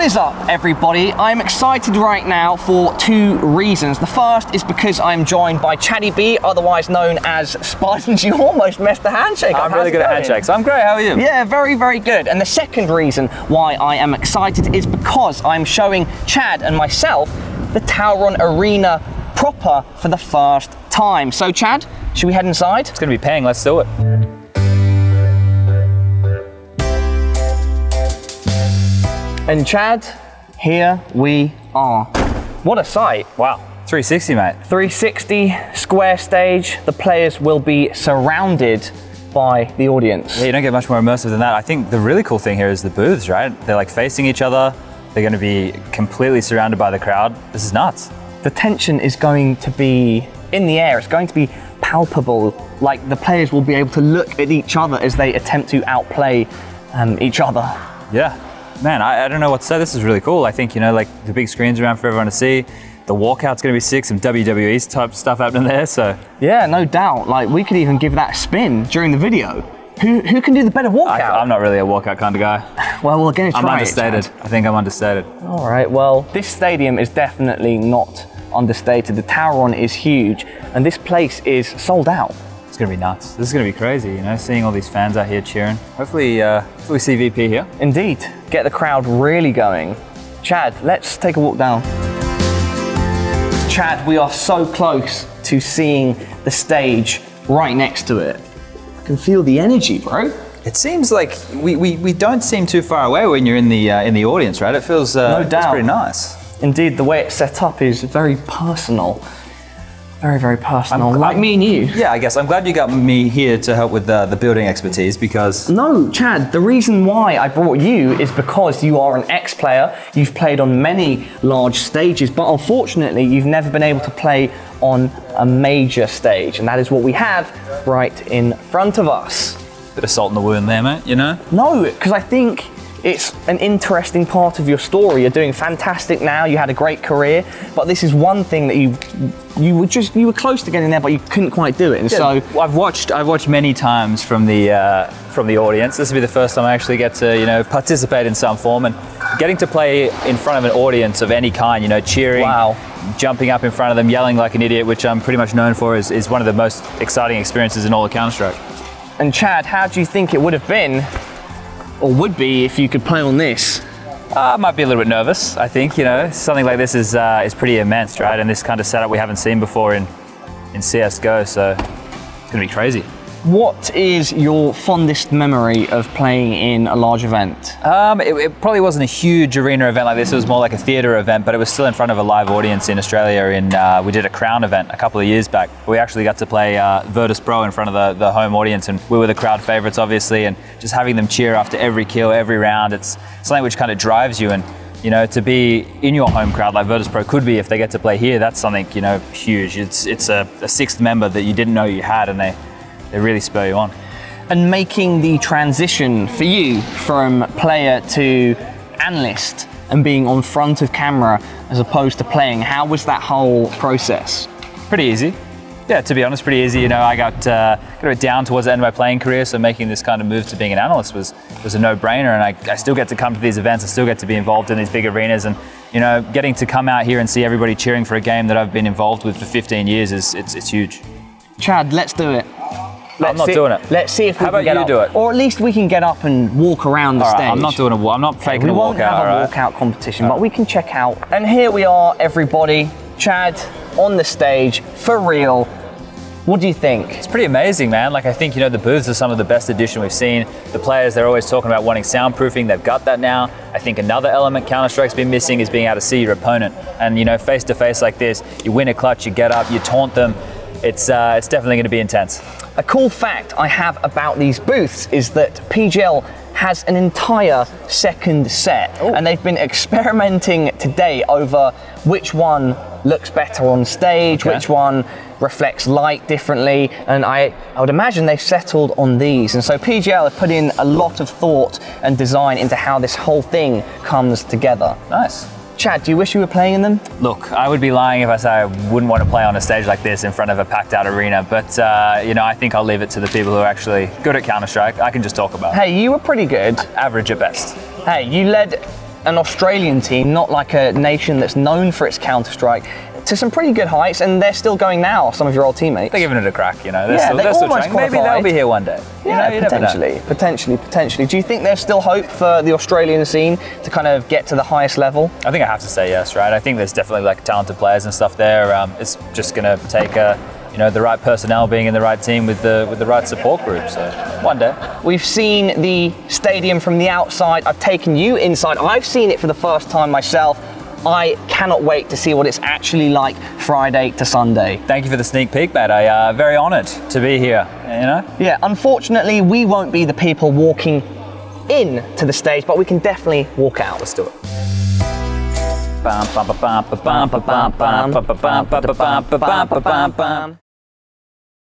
What is up, everybody? I'm excited right now for two reasons. The first is because I'm joined by Chaddy B, otherwise known as Spartans. You almost messed the handshake up. I'm really good at handshakes. I'm great, how are you? Yeah, very, very good. And the second reason why I am excited is because I'm showing Chad and myself the Tauron Arena proper for the first time. So Chad, should we head inside? It's gonna be paying, let's do it. And Chad, here we are. What a sight. Wow, 360, mate. 360 square stage. The players will be surrounded by the audience. Yeah, you don't get much more immersive than that. I think the really cool thing here is the booths, right? They're like facing each other. They're gonna be completely surrounded by the crowd. This is nuts. The tension is going to be in the air. It's going to be palpable. Like the players will be able to look at each other as they attempt to outplay each other. Yeah. Man, I don't know what to say. This is really cool. I think, you know, like the big screens around for everyone to see. The walkout's gonna be sick, some WWE type stuff happening there, so. Yeah, no doubt. Like we could even give that a spin during the video. Who can do the better walkout? I'm not really a walkout kind of guy. Well, we're gonna try. I'm understated. I think I'm understated. All right, well, this stadium is definitely not understated. The Tauron is huge, and this place is sold out. It's gonna be nuts. This is gonna be crazy, you know, seeing all these fans out here cheering. Hopefully we see VP here. Indeed, get the crowd really going. Chad, let's take a walk down. Chad, we are so close to seeing the stage right next to it. I can feel the energy, bro. It seems like we don't seem too far away when you're in the audience, right? It feels no doubt. It's pretty nice. Indeed, the way it's set up is very personal. Very, very personal, like me and you. Yeah, I guess. I'm glad you got me here to help with the building expertise because... No, Chad, the reason why I brought you is because you are an ex-player. You've played on many large stages, but unfortunately, you've never been able to play on a major stage, and that is what we have right in front of us. Bit of salt in the wound there, mate, you know? No, because I think it's an interesting part of your story. You're doing fantastic now. You had a great career, but this is one thing that you were close to getting there, but you couldn't quite do it. And yeah, so I've watched many times from the audience. This will be the first time I actually get to participate in some form, and getting to play in front of an audience of any kind, cheering, wow, jumping up in front of them, yelling like an idiot, which I'm pretty much known for, is one of the most exciting experiences in all of Counter-Strike. And Chad, how do you think it would have been, or would be, if you could play on this? I might be a little bit nervous, I think, something like this is pretty immense, right? And this kind of setup we haven't seen before in CSGO, so it's gonna be crazy. What is your fondest memory of playing in a large event? It probably wasn't a huge arena event like this. It was more like a theater event, but it was still in front of a live audience in Australia. We did a Crown event a couple of years back. We actually got to play Virtus Pro in front of the home audience, and we were the crowd favorites, obviously, and just having them cheer after every kill, every round, it's something which kind of drives you. And to be in your home crowd like Virtus Pro could be, if they get to play here, that's something huge. It's a sixth member that you didn't know you had, and they really spur you on. And making the transition for you from player to analyst and being on front of camera as opposed to playing, how was that whole process? Pretty easy. Yeah, to be honest, pretty easy. I got it down towards the end of my playing career, so making this kind of move to being an analyst was a no-brainer, and I still get to come to these events, I still get to be involved in these big arenas, and getting to come out here and see everybody cheering for a game that I've been involved with for 15 years it's huge. Chad, let's do it. I'm not doing it. Let's see if we can get up. How about you do it? Or at least we can get up and walk around the stage. I'm not doing I'm not faking a walkout. We won't have a walkout competition, but we can check out. And here we are, everybody. Chad on the stage, for real. What do you think? It's pretty amazing, man. Like, I think, the booths are some of the best addition we've seen. The players, they're always talking about wanting soundproofing. They've got that now. I think another element Counter-Strike's been missing is being able to see your opponent. And, face to face like this, you win a clutch, you get up, you taunt them. It's definitely going to be intense. A cool fact I have about these booths is that PGL has an entire second set. Ooh. And they've been experimenting today over which one looks better on stage, which one reflects light differently, and I would imagine they've settled on these. And so PGL have put in a lot of thought and design into how this whole thing comes together. Nice. Chad, do you wish you were playing in them? Look, I would be lying if I said I wouldn't want to play on a stage like this in front of a packed out arena, but I think I'll leave it to the people who are actually good at Counter-Strike. I can just talk about it. Hey, you were pretty good. Average at best. Hey, you led an Australian team, not like a nation that's known for its Counter-Strike, to some pretty good heights, and they're still going now, some of your old teammates. They're giving it a crack, you know. They're still trying. Maybe they'll be here one day. Yeah, you never know. Potentially. Do you think there's still hope for the Australian scene to kind of get to the highest level? I think I have to say yes, right? I think there's definitely like talented players and stuff there. It's just going to take the right personnel being in the right team with the right support group. So one day. We've seen the stadium from the outside. I've taken you inside. I've seen it for the first time myself. I cannot wait to see what it's actually like Friday to Sunday. Thank you for the sneak peek, Matt. I'm very honoured to be here, you know? Yeah, unfortunately, we won't be the people walking in to the stage, but we can definitely walk out. Let's do it. Bam, bam, bam, bam, bam, bam, bam, bam, bam, bam, bam, bam, bam, bam.